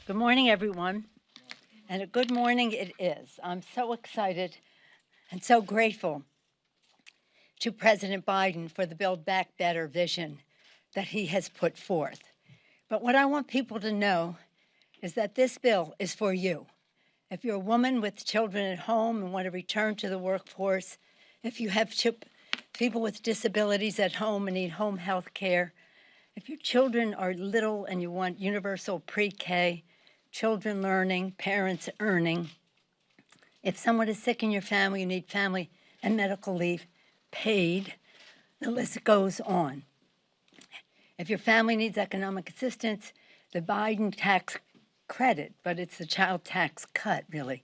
Good morning, everyone, and a good morning it is. I'm so excited and so grateful to President Biden for the Build Back Better vision that he has put forth. But what I want people to know is that this bill is for you. If you're a woman with children at home and want to return to the workforce, if you have people with disabilities at home and need home health care, if your children are little and you want universal pre-K, children learning, parents earning, if someone is sick in your family, you need family and medical leave paid, the list goes on. If your family needs economic assistance, the Biden tax credit, but it's the child tax cut, really.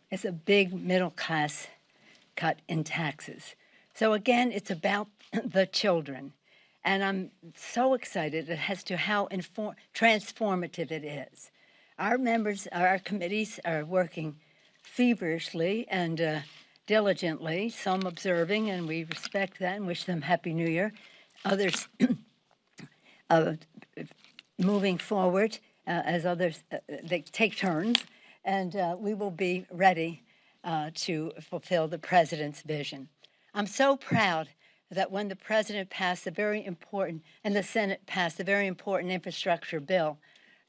It's a big middle class cut in taxes. So again, it's about the children. And I'm so excited as to how transformative it is. Our members, our committees are working feverishly and diligently, some observing, and we respect that and wish them Happy New Year. Others moving forward as others, they take turns, and we will be ready to fulfill the president's vision. I'm so proud that when the president passed the very important, and the Senate passed the very important infrastructure bill,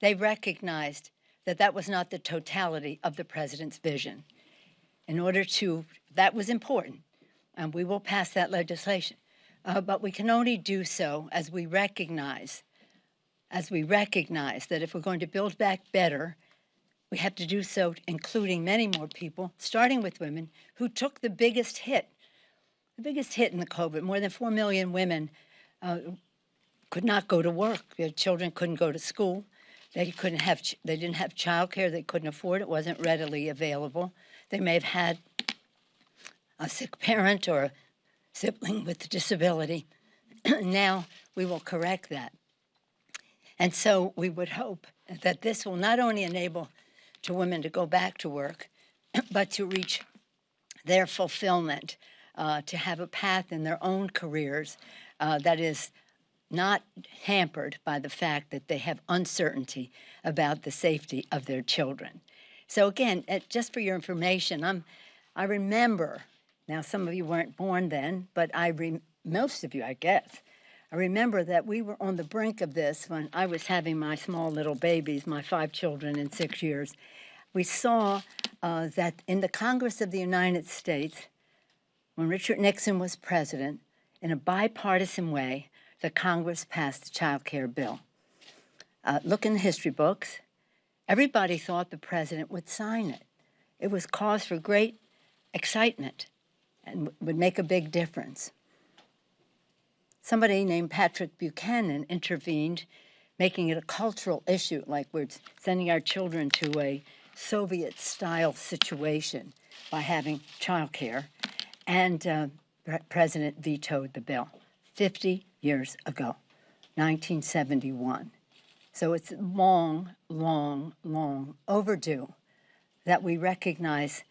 they recognized that that was not the totality of the president's vision. That was important, and we will pass that legislation. But we can only do so as we recognize that if we're going to build back better, we have to do so including many more people, starting with women, who took the biggest hit in the COVID. More than 4 million women could not go to work. Their children couldn't go to school. They didn't have child care. They couldn't afford it. It wasn't readily available. They may have had a sick parent or a sibling with a disability. Now we will correct that. And so we would hope that this will not only enable women to go back to work, but to reach their fulfillment, to have a path in their own careers that is not hampered by the fact that they have uncertainty about the safety of their children. So again, just for your information, I remember, now some of you weren't born then, but most of you, I guess, I remember that we were on the brink of this when I was having my small little babies, my 5 children in 6 years. We saw that in the Congress of the United States, when Richard Nixon was president, in a bipartisan way, the Congress passed the child care bill. Look in the history books. Everybody thought the president would sign it. It was cause for great excitement and would make a big difference. Somebody named Patrick Buchanan intervened, making it a cultural issue, like we're sending our children to a Soviet-style situation by having child care, and the president vetoed the bill 50 years ago, 1971. So it's long, long, long overdue that we recognize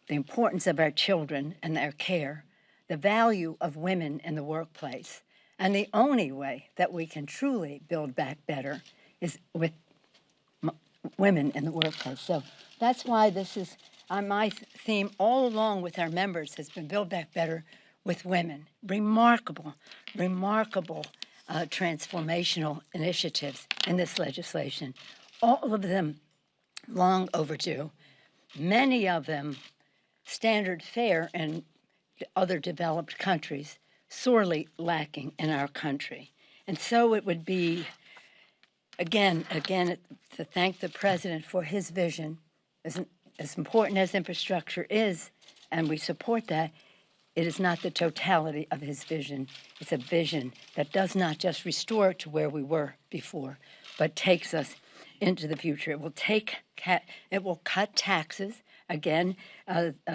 the importance of our children and their care, the value of women in the workplace, and the only way that we can truly build back better is with women in the workplace. So that's why this is my theme all along with our members has been Build Back Better with women. Remarkable transformational initiatives in this legislation, all of them long overdue, many of them standard fare in other developed countries, sorely lacking in our country. And so it would be, again, to thank the president for his vision. As important as infrastructure is, and we support that, it is not the totality of his vision. It's a vision that does not just restore to where we were before, but takes us into the future. It will cut taxes, again,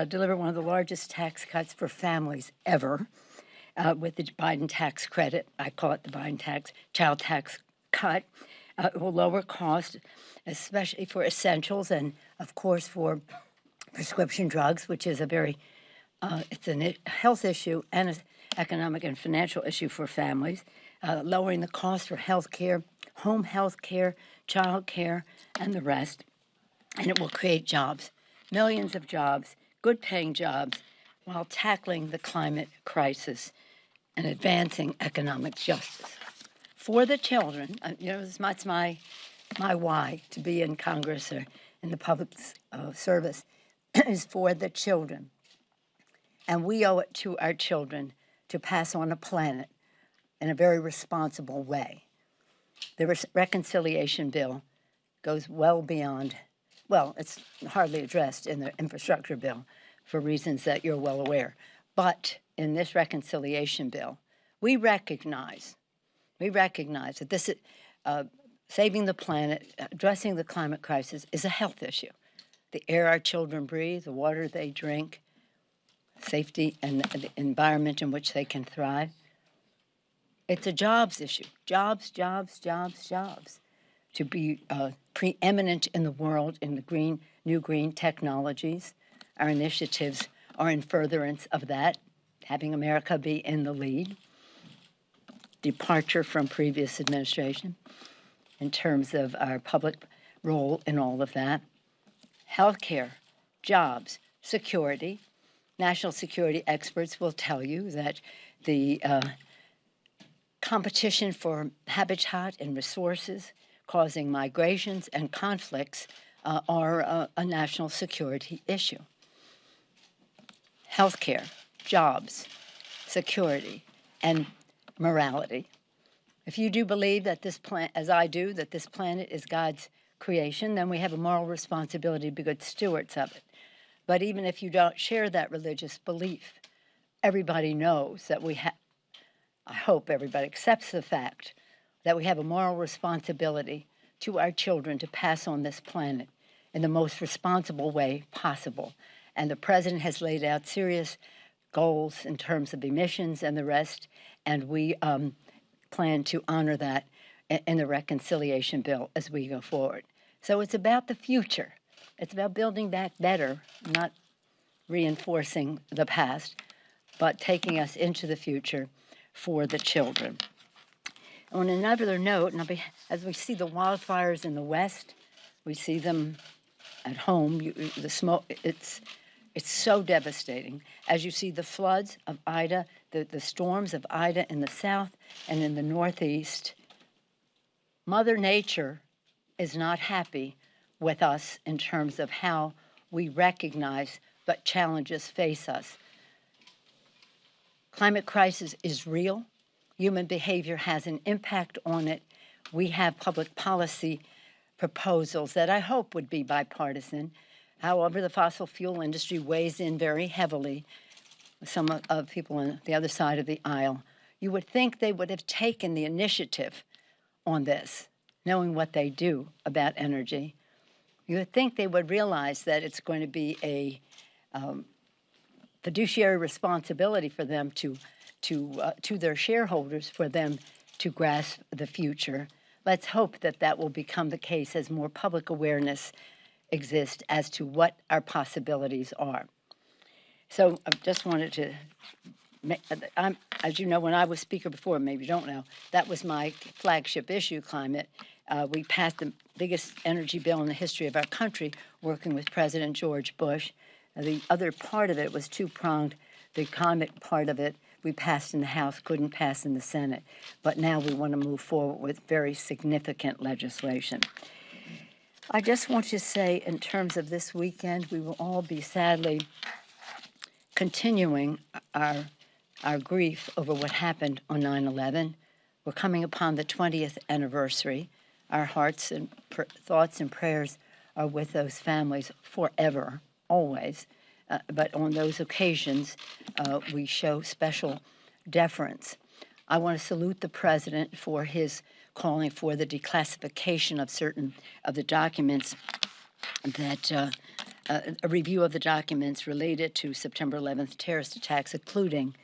deliver one of the largest tax cuts for families ever with the Biden tax credit. I call it the Biden child tax cut. It will lower costs, especially for essentials and, of course, for prescription drugs, which is it's a health issue and an economic and financial issue for families, lowering the cost for health care, home health care, child care, and the rest. And it will create jobs, millions of jobs, good-paying jobs, while tackling the climate crisis and advancing economic justice. For the children, that's my why to be in Congress or in the public service is for the children. And we owe it to our children to pass on a planet in a very responsible way. The reconciliation bill goes well beyond, it's hardly addressed in the infrastructure bill for reasons that you're well aware. But in this reconciliation bill, we recognize that this saving the planet, addressing the climate crisis is a health issue. The air our children breathe, the water they drink, safety and the environment in which they can thrive. It's a jobs issue. Jobs. To be preeminent in the world in the new green technologies. Our initiatives are in furtherance of that, having America be in the lead. Departure from previous administration in terms of our public role in all of that. Healthcare, jobs, security. National security experts will tell you that the competition for habitat and resources causing migrations and conflicts are a national security issue. Healthcare, jobs, security, and morality. If you do believe that this planet, as I do, that this planet is God's creation, then we have a moral responsibility to be good stewards of it. But even if you don't share that religious belief, everybody knows that I hope everybody accepts the fact that we have a moral responsibility to our children to pass on this planet in the most responsible way possible. And the president has laid out serious goals in terms of emissions and the rest, and we plan to honor that in the reconciliation bill as we go forward. So it's about the future. It's about building back better, not reinforcing the past, but taking us into the future for the children. On another note, as we see the wildfires in the West, we see them at home. The smoke, it's so devastating. As you see the floods of Ida, the storms of Ida in the south and in the northeast, Mother Nature is not happy with us in terms of how we recognize what challenges face us. Climate crisis is real. Human behavior has an impact on it. We have public policy proposals that I hope would be bipartisan. However, the fossil fuel industry weighs in very heavily. Some of people on the other side of the aisle, you would think they would have taken the initiative on this, knowing what they do about energy. You would think they would realize that it's going to be a fiduciary responsibility for them to their shareholders, for them to grasp the future. Let's hope that that will become the case as more public awareness exists as to what our possibilities are. So I just wanted to, as you know, when I was speaker before, maybe you don't know, that was my flagship issue, climate. We passed the biggest energy bill in the history of our country, working with President George Bush. The other part of it was two-pronged. The climate part of it we passed in the House, couldn't pass in the Senate. But now we want to move forward with very significant legislation. I just want to say, in terms of this weekend, we will all be sadly continuing our grief over what happened on 9/11. We're coming upon the 20th anniversary. Our hearts and thoughts and prayers are with those families forever, always. But on those occasions, we show special deference. I want to salute the president for his calling for the declassification of certain of the documents that a review of the documents related to September 11th terrorist attacks, including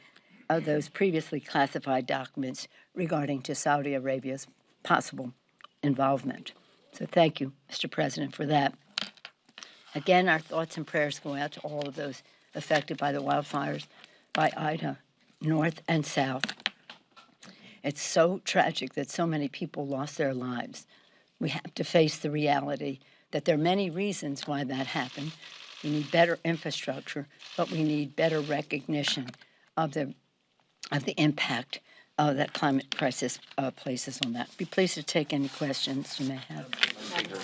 those previously classified documents regarding to Saudi Arabia's possible involvement. So thank you, Mr. President, for that. Again, our thoughts and prayers go out to all of those affected by the wildfires by Ida, north and south. It's so tragic that so many people lost their lives. We have to face the reality that there are many reasons why that happened. We need better infrastructure, but we need better recognition of the impact that climate crisis places on that. Be pleased to take any questions you may have.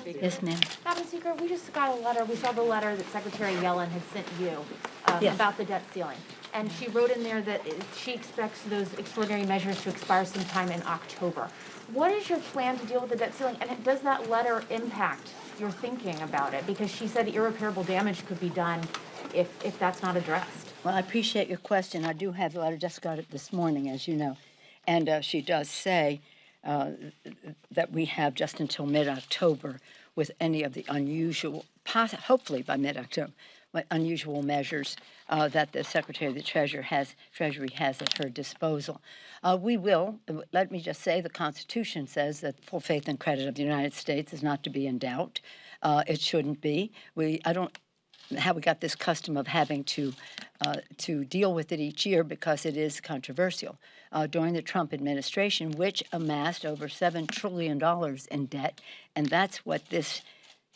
Yes, ma'am. Madam Speaker, we just got a letter. We saw the letter that Secretary Yellen had sent you Yes. about the debt ceiling. And she wrote in there that she expects those extraordinary measures to expire sometime in October. What is your plan to deal with the debt ceiling? And does that letter impact your thinking about it? Because she said irreparable damage could be done if that's not addressed. Well, I appreciate your question. I do have the letter. Just got it this morning, as you know. And she does say that we have just until mid-October with any of the unusual, hopefully by mid-October, unusual measures that the Secretary of the Treasury has at her disposal. We will, let me just say, the Constitution says that full faith and credit of the United States is not to be in doubt. It shouldn't be. I don't know how we got this custom of having to deal with it each year because it is controversial. During the Trump administration, which amassed over $7 trillion in debt, and that's what this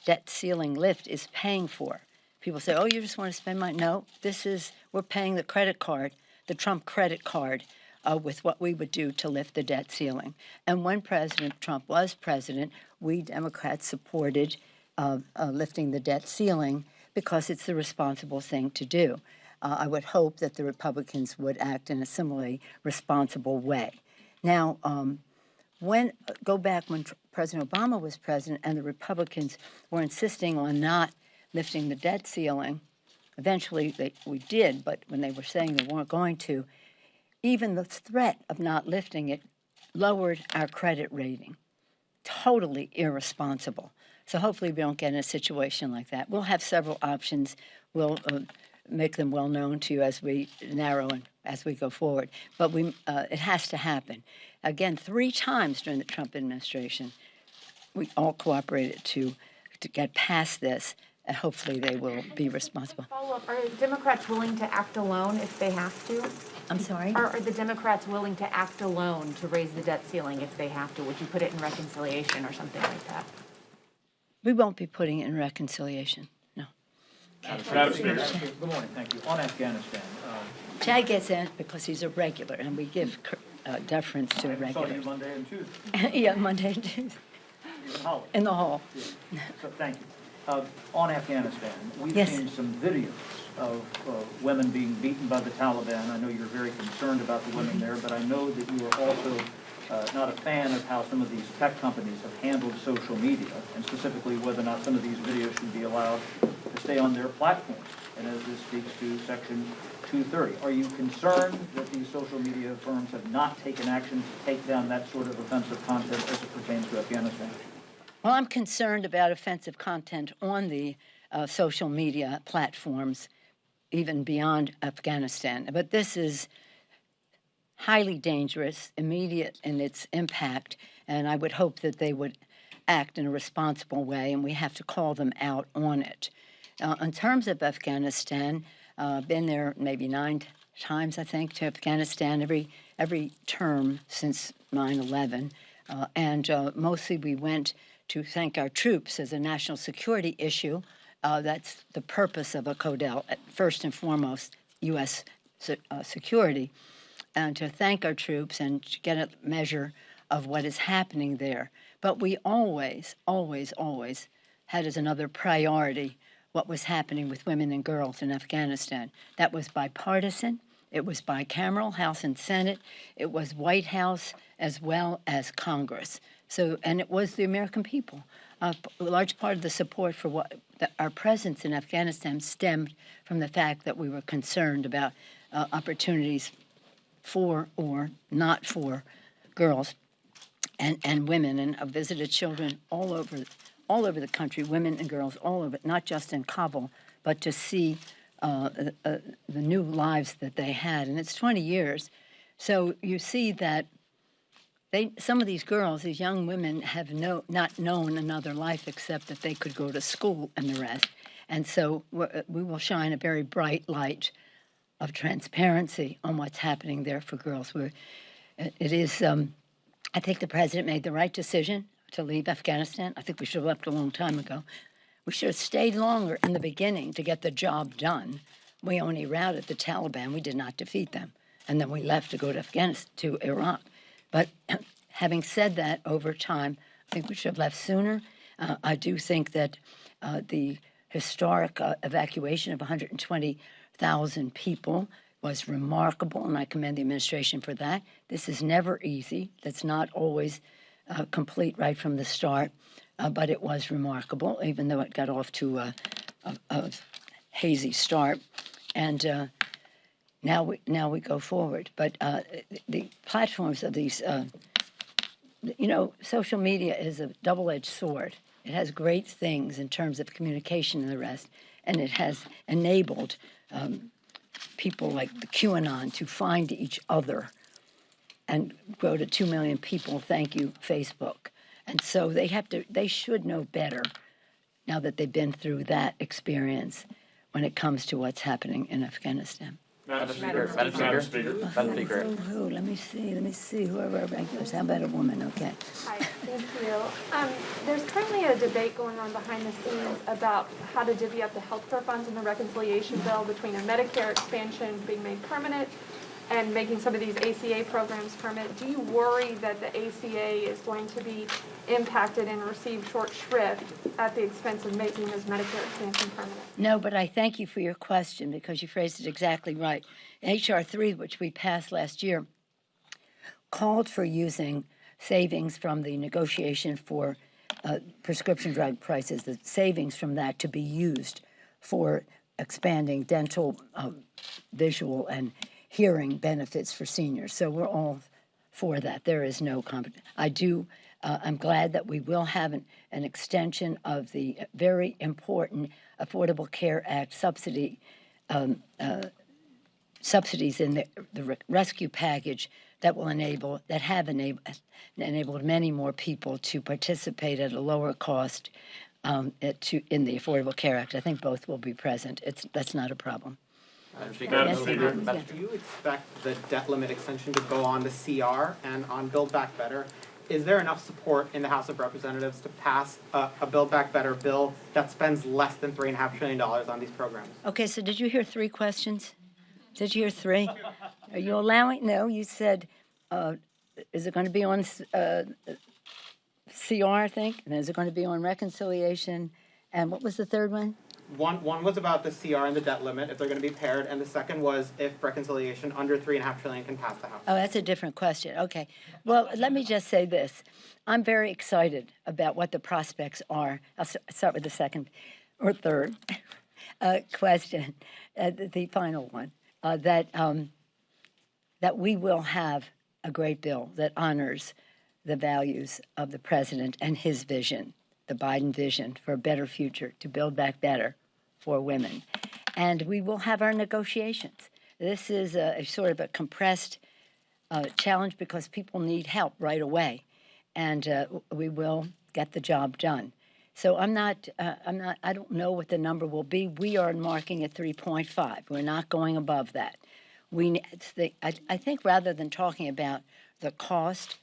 debt ceiling lift is paying for. People say, oh, you just want to spend money. No, we're paying the credit card, the Trump credit card, with what we would do to lift the debt ceiling. And when President Trump was president, we Democrats supported lifting the debt ceiling because it's the responsible thing to do. I would hope that the Republicans would act in a similarly responsible way. Now, go back when President Obama was president and the Republicans were insisting on not lifting the debt ceiling, eventually we did, but when they were saying they weren't going to, even the threat of not lifting it lowered our credit rating. Totally irresponsible. So hopefully we don't get in a situation like that. We'll have several options. We'll make them well known to you as we narrow and as we go forward. But it has to happen. Again, 3 times during the Trump administration, we all cooperated to get past this, and hopefully they will be responsible. Follow-up, are Democrats willing to act alone if they have to? I'm sorry? Are the Democrats willing to act alone to raise the debt ceiling if they have to? Would you put it in reconciliation or something like that? We won't be putting it in reconciliation, no. Good morning, thank you. On Afghanistan. Chad gets in because he's a regular, and we give deference to I saw you regulars. Monday and Tuesday. Yeah, Monday and Tuesday. In the hall. Yeah. So thank you. On Afghanistan, we've Yes. seen some videos of women being beaten by the Taliban. I know you're very concerned about the women there, but I know that you are also not a fan of how some of these tech companies have handled social media, and specifically whether or not some of these videos should be allowed to stay on their platforms. And as this speaks to Section 230, are you concerned that these social media firms have not taken action to take down that sort of offensive content as it pertains to Afghanistan? Well, I'm concerned about offensive content on the social media platforms, even beyond Afghanistan. But this is highly dangerous, immediate in its impact, and I would hope that they would act in a responsible way, and we have to call them out on it. In terms of Afghanistan, been there maybe 9 times, I think, to Afghanistan every term since 9/11, and mostly we went to thank our troops as a national security issue. That's the purpose of a CODEL, first and foremost, U.S. security, and to thank our troops and to get a measure of what is happening there. But we always, always, always had as another priority what was happening with women and girls in Afghanistan. That was bipartisan. It was bicameral, House and Senate. It was White House as well as Congress. And it was the American people. A large part of the support for our presence in Afghanistan stemmed from the fact that we were concerned about opportunities for or not for girls and women. And I've visited children all over the country, women and girls all over, not just in Kabul, but to see the new lives that they had. And it's 20 years. So you see that some of these girls, these young women, have not known another life except that they could go to school and the rest. And so we will shine a very bright light of transparency on what's happening there for girls. I think the president made the right decision to leave Afghanistan. I think we should have left a long time ago. We should have stayed longer in the beginning to get the job done. We only routed the Taliban. We did not defeat them. And then we left to go to Afghanistan, to Iraq. But having said that, over time, I think we should have left sooner. I do think that the historic evacuation of 120,000 people was remarkable, and I commend the administration for that. This is never easy. That's not always complete right from the start, but it was remarkable, even though it got off to a hazy start. And now we go forward. But the platforms of these, social media is a double-edged sword. It has great things in terms of communication and the rest, and it has enabled people like the QAnon to find each other and grow to 2 million people. Thank you, Facebook. And so they should know better now that they've been through that experience when it comes to what's happening in Afghanistan. Madam Speaker. Let me see. Whoever our regulars. How about a woman? Okay. Hi, thank you. There's currently a debate going on behind the scenes about how to divvy up the healthcare funds in the reconciliation bill between a Medicare expansion being made permanent and making some of these ACA programs permanent. Do you worry that the ACA is going to be impacted and receive short shrift at the expense of making this Medicare expansion permanent? No, but I thank you for your question because you phrased it exactly right. H.R. 3, which we passed last year, called for using savings from the negotiation for prescription drug prices, the savings from that to be used for expanding dental, visual, and hearing benefits for seniors. So we're all for that. There is no competition. I'm glad that we will have an extension of the very important Affordable Care Act subsidies in the rescue package that have enabled many more people to participate at a lower cost in the Affordable Care Act. I think both will be present. That's not a problem. Do you expect the debt limit extension to go on the CR and on Build Back Better? Is there enough support in the House of Representatives to pass a Build Back Better bill that spends less than $3.5 trillion on these programs? Okay, so did you hear 3 questions? Did you hear 3? Are you allowing? No, you said, is it going to be on CR, I think? And is it going to be on reconciliation? And what was the third one? One was about the CR and the debt limit, if they're going to be paired, and the second was if reconciliation under $3.5 trillion can pass the House. Oh, that's a different question. Okay. Well, let me just say this. I'm very excited about what the prospects are. I'll start with the second or third question, the final one, that we will have a great bill that honors the values of the president and his vision, the Biden vision for a better future, to build back better for women. And we will have our negotiations. This is a sort of a compressed challenge because people need help right away. And we will get the job done. So I don't know what the number will be. We are marking at 3.5. We're not going above that. I think rather than talking about the cost,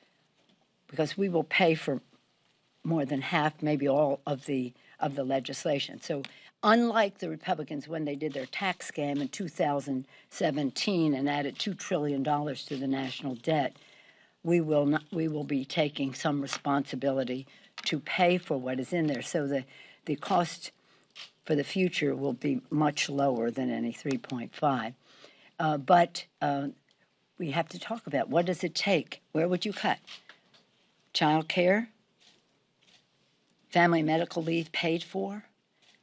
because we will pay for more than half, maybe all of the legislation. So unlike the Republicans when they did their tax scam in 2017 and added $2 trillion to the national debt, we will be taking some responsibility to pay for what is in there. So the cost for the future will be much lower than any 3.5. But we have to talk about what does it take? Where would you cut? Child care? Family medical leave paid for?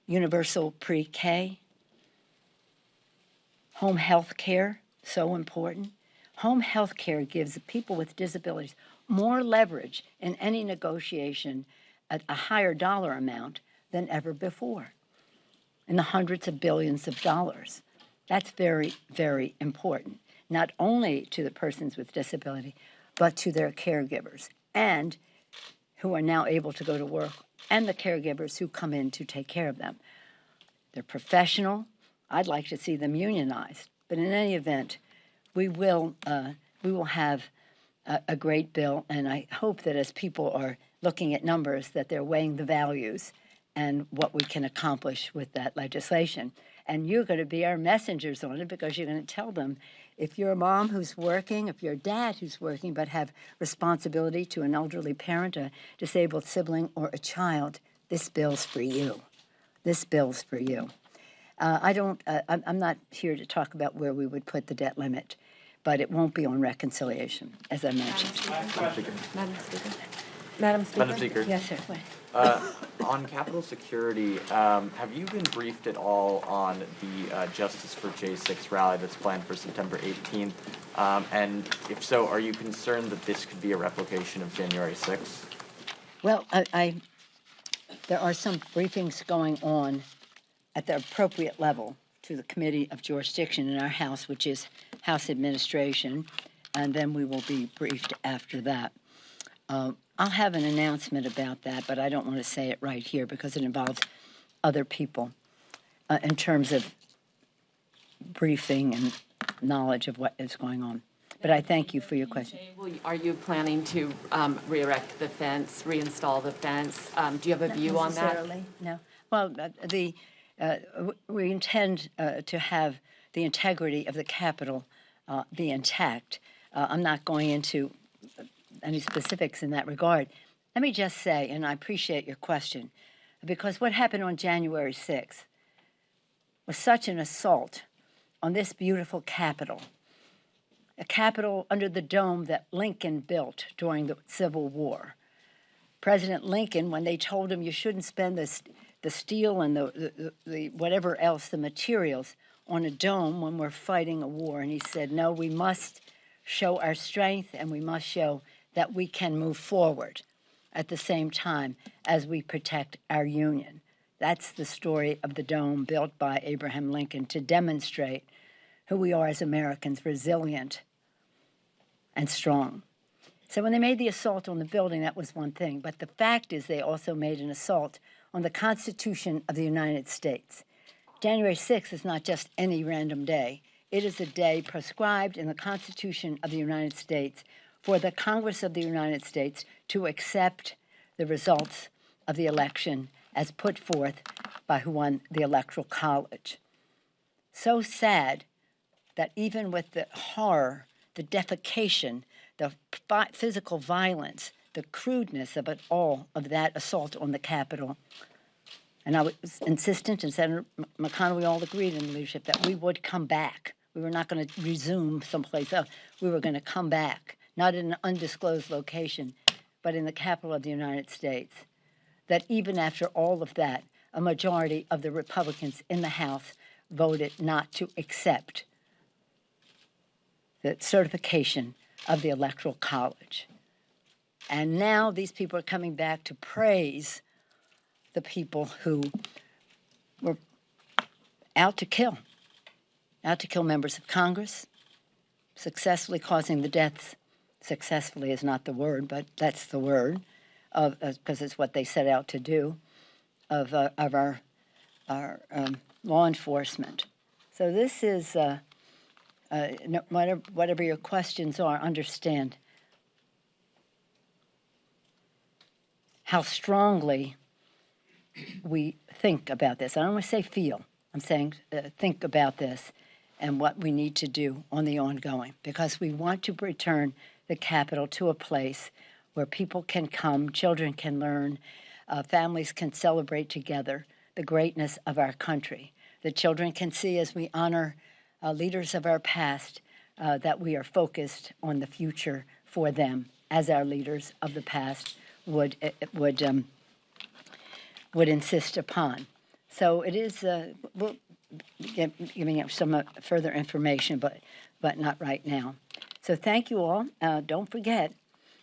Universal pre-K? Home health care, so important. Home health care gives people with disabilities more leverage in any negotiation at a higher dollar amount than ever before, in the hundreds of billions of dollars. That's very, very important, not only to the persons with disability, but to their caregivers, and who are now able to go to work, and the caregivers who come in to take care of them. They're professional. I'd like to see them unionized. But in any event, we will have a great bill, and I hope that as people are looking at numbers, that they're weighing the values and what we can accomplish with that legislation. And you're going to be our messengers on it, because you're going to tell them, if you're a mom who's working, if you're a dad who's working but have responsibility to an elderly parent, a disabled sibling, or a child, this bill's for you. This bill's for you. I'm not here to talk about where we would put the debt limit, but it won't be on reconciliation, as I mentioned. Madam Speaker. Madam Speaker. Madam Speaker. Yes, sir. Wait. On Capitol security, have you been briefed at all on the Justice for J6 rally that's planned for September 18th? And if so, are you concerned that this could be a replication of January 6th? Well, there are some briefings going on at the appropriate level to the Committee of Jurisdiction in our House, which is House Administration, and then we will be briefed after that. I'll have an announcement about that, but I don't want to say it right here because it involves other people in terms of briefing and knowledge of what is going on. But I thank you for your question. Are you planning to re-erect the fence, reinstall the fence? Do you have a view on that? Necessarily, no. Well, we intend to have the integrity of the Capitol be intact. I'm not going into any specifics in that regard. Let me just say, and I appreciate your question, because what happened on January 6th was such an assault on this beautiful Capitol, a Capitol under the dome that Lincoln built during the Civil War. President Lincoln, when they told him you shouldn't spend the steel and the whatever else, the materials, on a dome when we're fighting a war, and he said, no, we must show our strength and we must show that we can move forward at the same time as we protect our Union. That's the story of the dome built by Abraham Lincoln to demonstrate who we are as Americans, resilient and strong. So when they made the assault on the building, that was one thing. But the fact is they also made an assault on the Constitution of the United States. January 6th is not just any random day. It is a day prescribed in the Constitution of the United States for the Congress of the United States to accept the results of the election as put forth by who won the Electoral College. So sad that even with the horror, the defecation, the physical violence, the crudeness of it all, of that assault on the Capitol, and I was insistent, and Senator McConnell, we all agreed in leadership that we would come back. We were not going to resume someplace else. We were going to come back, not in an undisclosed location, but in the Capitol of the United States. That even after all of that, a majority of the Republicans in the House voted not to accept the certification of the Electoral College. And now these people are coming back to praise the people who were out to kill members of Congress, successfully causing the deaths. Successfully is not the word, but that's the word, because it's what they set out to do, of our law enforcement. So this is, whatever your questions are, understand how strongly we think about this. I don't want to say feel. I'm saying think about this and what we need to do on the ongoing, because we want to return the Capitol to a place where people can come, children can learn, families can celebrate together the greatness of our country. The children can see, as we honor leaders of our past, that we are focused on the future for them, as our leaders of the past would insist upon. So it is, we'll be giving up some further information, but not right now. So thank you all. Don't forget,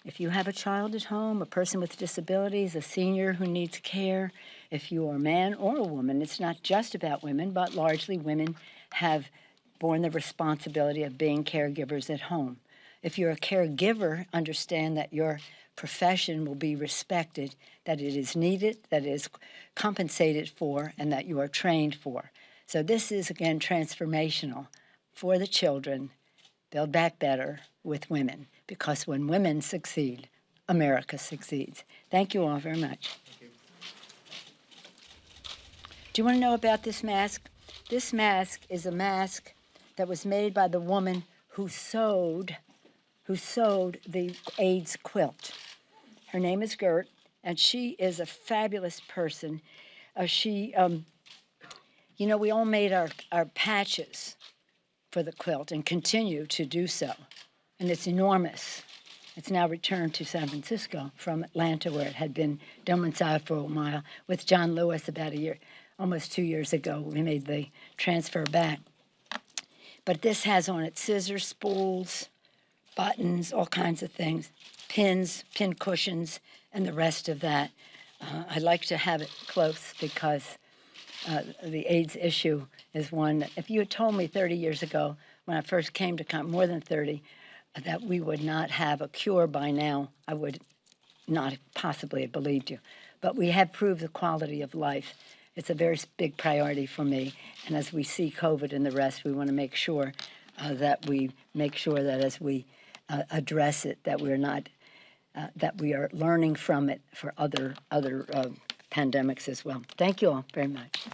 if you have a child at home, a person with disabilities, a senior who needs care, if you are a man or a woman, it's not just about women, but largely women have borne the responsibility of being caregivers at home. If you're a caregiver, understand that your profession will be respected, that it is needed, that it is compensated for, and that you are trained for. So this is, again, transformational for the children. Build Back Better with women, because when women succeed, America succeeds. Thank you all very much. Do you want to know about this mask? This mask is a mask that was made by the woman who sewed the AIDS quilt. Her name is Gert, and she is a fabulous person. We all made our patches for the quilt and continue to do so. And it's enormous. It's now returned to San Francisco from Atlanta, where it had been domiciled for a while with John Lewis about almost 2 years ago. We made the transfer back. But this has on it scissors, spools, buttons, all kinds of things, pins, pin cushions, and the rest of that. I like to have it close because the AIDS issue is one that if you had told me 30 years ago when I first came to more than 30, that we would not have a cure by now, I would not possibly have believed you. But we have proved the quality of life. It's a very big priority for me. And as we see COVID and the rest, we want to make sure that as we address it, that we're not, that we are learning from it for other pandemics as well. Thank you all very much.